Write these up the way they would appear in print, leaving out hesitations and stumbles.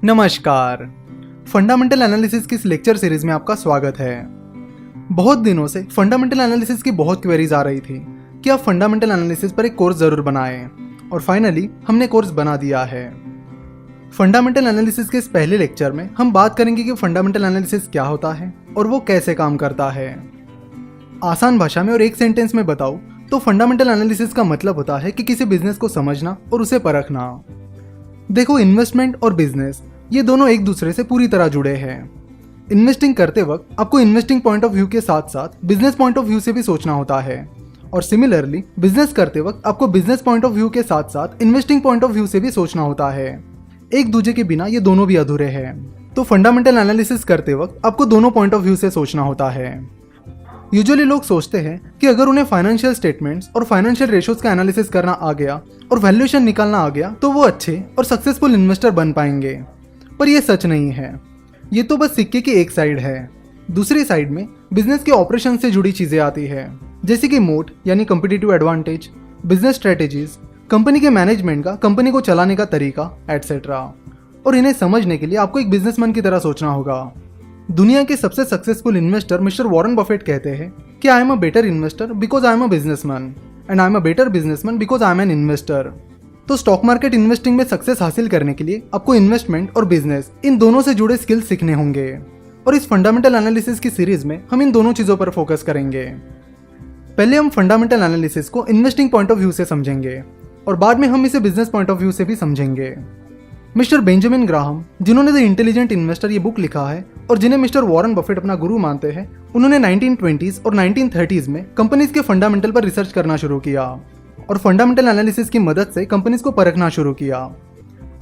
नमस्कार। Fundamental analysis की इस लेक्चर सीरीज में आपका स्वागत है। बहुत दिनों से फंडामेंटल एनालिसिस की बहुत क्वेरीज आ रही थी कि आप फंडामेंटल एनालिसिस पर एक कोर्स जरूर बनाएं, और फाइनली हमने कोर्स बना दिया है। फंडामेंटल एनालिसिस के इस पहले लेक्चर में हम बात करेंगे कि फंडामेंटल एनालिसिस क्या होता है और वो कैसे काम करता है। आसान भाषा में और एक सेंटेंस में बताऊं तो फंडामेंटल एनालिसिस का मतलब होता है कि किसी बिजनेस को समझना और उसे परखना। देखो, इन्वेस्टमेंट और बिजनेस ये दोनों एक दूसरे से पूरी तरह जुड़े हैं। इन्वेस्टिंग करते वक्त आपको इन्वेस्टिंग पॉइंट ऑफ व्यू के साथ साथ बिजनेस पॉइंट ऑफ व्यू से भी सोचना होता है, और सिमिलरली बिजनेस करते वक्त आपको बिजनेस पॉइंट ऑफ व्यू के साथ साथ इन्वेस्टिंग पॉइंट ऑफ व्यू से भी सोचना होता है। एक दूसरे के बिना ये दोनों भी अधूरे हैं। तो फंडामेंटल एनालिसिस करते वक्त आपको दोनों पॉइंट ऑफ व्यू से सोचना होता है। यूजुअली लोग सोचते हैं कि अगर उन्हें फाइनेंशियल स्टेटमेंट्स और फाइनेंशियल रेशोज का एनालिसिस करना आ गया और वैल्यूएशन निकालना आ गया तो वो अच्छे और सक्सेसफुल इन्वेस्टर बन पाएंगे, पर ये सच नहीं है। ये तो बस सिक्के की एक साइड है। दूसरी साइड में बिजनेस के ऑपरेशन से जुड़ी चीजें आती है, जैसे कि मोट यानी competitive advantage, business strategies, company के मैनेजमेंट का कंपनी को चलाने का तरीका एटसेट्रा। और इन्हें समझने के लिए आपको एक बिजनेसमैन की तरह सोचना होगा। दुनिया के सबसे successful investor mister Warren Buffett कहते हैं कि I am a better investor because I am a businessman and I am a better businessman because I am an investor. तो स्टॉक मार्केट इन्वेस्टिंग में सक्सेस हासिल करने के लिए आपको इन्वेस्टमेंट और बिजनेस इन दोनों से जुड़े स्किल्स सीखने होंगे, और इस फंडामेंटल एनालिसिस की सीरीज में हम इन दोनों चीजों पर फोकस करेंगे। पहले हम फंडामेंटल एनालिसिस को इन्वेस्टिंग पॉइंट ऑफ व्यू से समझेंगे और बाद में हम इसे बिजनेस पॉइंट ऑफ व्यू से भी समझेंगे। मिस्टर बेंजामिन ग्राहम, जिन्होंने द इंटेलिजेंट इन्वेस्टर ये बुक लिखा है और जिन्हें मिस्टर वॉरेन बफेट अपना गुरु मानते हैं, उन्होंने 1920s और 1930s में कंपनीज के फंडामेंटल पर रिसर्च करना शुरू किया और फंडामेंटल एनालिसिस की मदद से कंपनीज को परखना शुरू किया।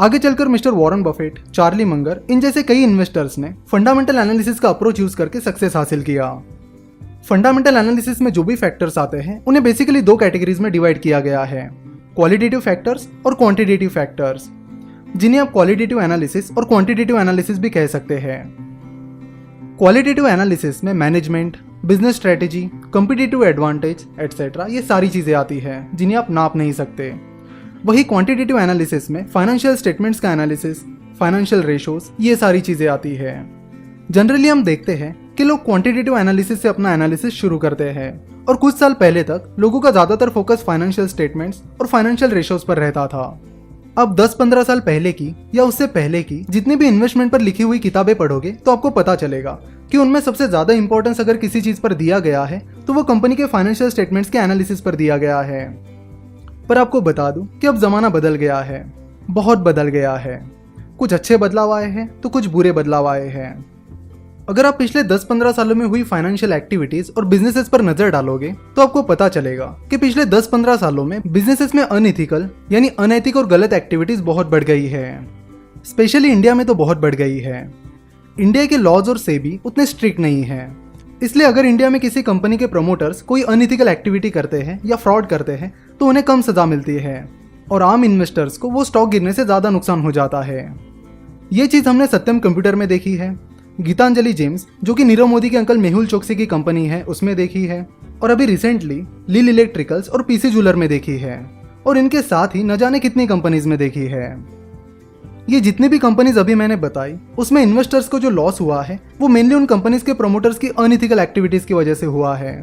आगे चलकर mister Warren Buffett, Charlie Munger, इन जैसे कई इन्वेस्टर्स ने फंडामेंटल एनालिसिस का अप्रोच यूज करके सक्सेस हासिल किया। फंडामेंटल एनालिसिस में जो भी फैक्टर्स आते हैं उन्हें बेसिकली दो कैटेगरीज में डिवाइड किया गया है, क्वालिटेटिव फैक्टर्स और क्वांटिटेटिव फैक्टर्स, जिन्हें आप क्वालिटेटिव एनालिसिस और क्वांटिटेटिव एनालिसिस भी कह सकते हैं। क्वालिटेटिव एनालिसिस में management, business strategy, competitive advantage etcetera ये सारी चीजें आती हैं जिन्हें आप नाप नहीं सकते। वही क्वांटिटेटिव एनालिसिस में फाइनेंशियल स्टेटमेंट्स का एनालिसिस, फाइनेंशियल रेशोज ये सारी चीजें आती है। जनरली हम देखते हैं कि लोग क्वांटिटेटिव एनालिसिस से अपना एनालिसिस शुरू करते हैं, और कुछ साल पहले तक लोगों का ज्यादातर फोकस फाइनेंशियल स्टेटमेंट्स और फाइनेंशियल रेशोज पर रहता था। अब 10-15 साल पहले की या उससे पहले की जितनी भी इन्वेस्टमेंट पर लिखी हुई किताबें पढ़ोगे तो आपको पता चलेगा कि उनमें सबसे ज्यादा इंपॉर्टेंस अगर किसी चीज पर दिया गया है तो वो कंपनी के फाइनेंशियल स्टेटमेंट्स के एनालिसिस पर दिया गया है। पर आपको बता दूं कि अब जमाना बदल गया है, बहुत बदल गया है। कुछ अच्छे बदलाव आए हैं तो कुछ बुरे बदलाव आए हैं। अगर आप पिछले 10-15 सालों में हुई फाइनेंशियल एक्टिविटीज और बिजनेसेस पर नजर डालोगे तो आपको पता चलेगा कि पिछले 10-15 सालों में बिजनेसेस में अनइथिकल यानी अनैतिक और गलत एक्टिविटीज बहुत बढ़ गई है। स्पेशली इंडिया में तो बहुत बढ़ गई है। इंडिया के लॉज और सेबी उतने स्ट्रिक्ट नहीं है, इसलिए अगर इंडिया में किसी कंपनी के प्रमोटर्स कोई अनइथिकल एक्टिविटी करते हैं या फ्रॉड करते हैं तो उन्हें कम सजा मिलती है, और आम इन्वेस्टर्स को वो स्टॉक गिरने से ज्यादा नुकसान हो जाता है। ये चीज हमने सत्यम कंप्यूटर में देखी है, गीतांजलि जेम्स जो कि नीरव मोदी के अंकल मेहुल चोकसी की कंपनी है उसमें देखी है, और अभी रिसेंटली लील इलेक्ट्रिकल्स और पीसी जूलर में देखी है, और इनके साथ ही न जाने कितनी कंपनीज में देखी है। ये जितनी भी कंपनीज अभी मैंने बताई उसमें इन्वेस्टर्स को जो लॉस हुआ है वो मेनली उन कंपनीज के प्रमोटर्स की अनइथिकल एक्टिविटीज की वजह से हुआ है।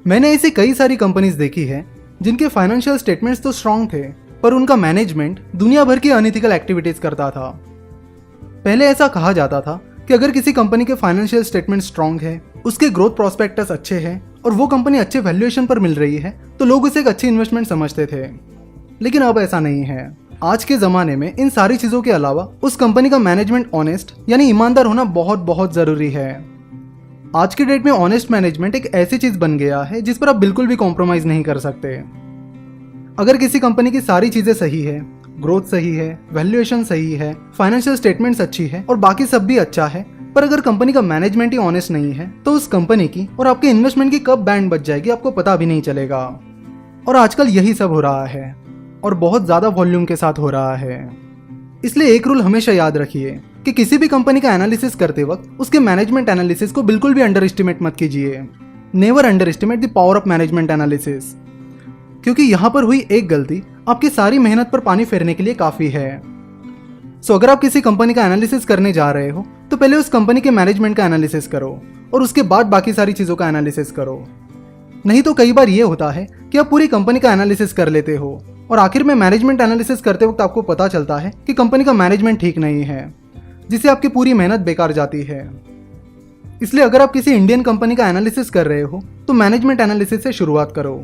मैंने ऐसी कई सारी कंपनीज देखी है जिनके फाइनेंशियल स्टेटमेंट्स तो स्ट्रांग थे, पर उनका मैनेजमेंट दुनिया भर की अनइथिकल एक्टिविटीज करता था। पहले ऐसा कहा जाता था कि अगर किसी कंपनी के फाइनेंशियल स्टेटमेंट स्ट्रांग है, उसके ग्रोथ प्रोस्पेक्टस अच्छे हैं और वो कंपनी अच्छे वैल्यूएशन पर मिल रही है तो लोग उसे एक अच्छी इन्वेस्टमेंट समझते थे। लेकिन अब ऐसा नहीं है। आज के जमाने में इन सारी चीजों के अलावा उस कंपनी का मैनेजमेंट ऑनेस्ट यानी ईमानदार होना बहुत बहुत जरूरी है। आज के डेट में ऑनेस्ट मैनेजमेंट एक ऐसी चीज बन गया है जिस पर आप बिल्कुल भी कॉम्प्रोमाइज नहीं कर सकते। अगर किसी कंपनी की सारी चीजें सही है, ग्रोथ सही है, वैल्यूएशन सही है, फाइनेंशियल स्टेटमेंट्स अच्छी है और बाकी सब भी अच्छा है, पर अगर कंपनी का मैनेजमेंट ही ऑनेस्ट नहीं है तो उस कंपनी की और आपके इन्वेस्टमेंट की कब बैंड बच जाएगी आपको पता भी नहीं चलेगा। और आजकल यही सब हो रहा है, और बहुत ज्यादा वॉल्यूम के साथ हो रहा है। इसलिए एक रूल हमेशा याद रखिए कि किसी भी कंपनी का एनालिसिस करते वक्त उसके मैनेजमेंट एनालिसिस को बिल्कुल भी अंडर एस्टिमेट मत कीजिए। Never under estimate the power of management analysis, क्योंकि यहां पर हुई एक गलती आपकी सारी मेहनत पर पानी फेरने के लिए काफी है। सो अगर आप किसी कंपनी का एनालिसिस करने जा रहे हो तो पहले उस कंपनी के मैनेजमेंट का एनालिसिस करो और उसके बाद बाकी सारी चीज़ों का एनालिसिस करो। नहीं तो कई बार ये होता है कि आप पूरी कंपनी का एनालिसिस कर लेते हो और आखिर में मैनेजमेंट एनालिसिस करते वक्त आपको पता चलता है कि कंपनी का मैनेजमेंट ठीक नहीं है, जिससे आपकी पूरी मेहनत बेकार जाती है। इसलिए अगर आप किसी इंडियन कंपनी का एनालिसिस कर रहे हो तो मैनेजमेंट एनालिसिस से शुरुआत करो।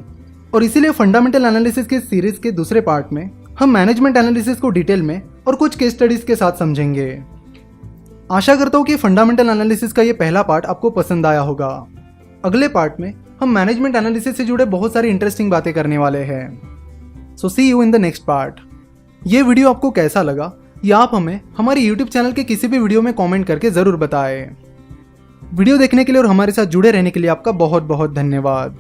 और इसीलिए फंडामेंटल एनालिसिस के सीरीज के दूसरे पार्ट में हम मैनेजमेंट एनालिसिस को डिटेल में और कुछ केस स्टडीज के साथ समझेंगे। आशा करता हूँ कि फंडामेंटल एनालिसिस का ये पहला पार्ट आपको पसंद आया होगा। अगले पार्ट में हम मैनेजमेंट एनालिसिस से जुड़े बहुत सारी इंटरेस्टिंग बातें करने वाले हैं। So see you in the next part. ये वीडियो आपको कैसा लगा या आप हमें हमारे यूट्यूब चैनल के किसी भी वीडियो में कमेंट करके ज़रूर बताएं। वीडियो देखने के लिए और हमारे साथ जुड़े रहने के लिए आपका बहुत बहुत धन्यवाद।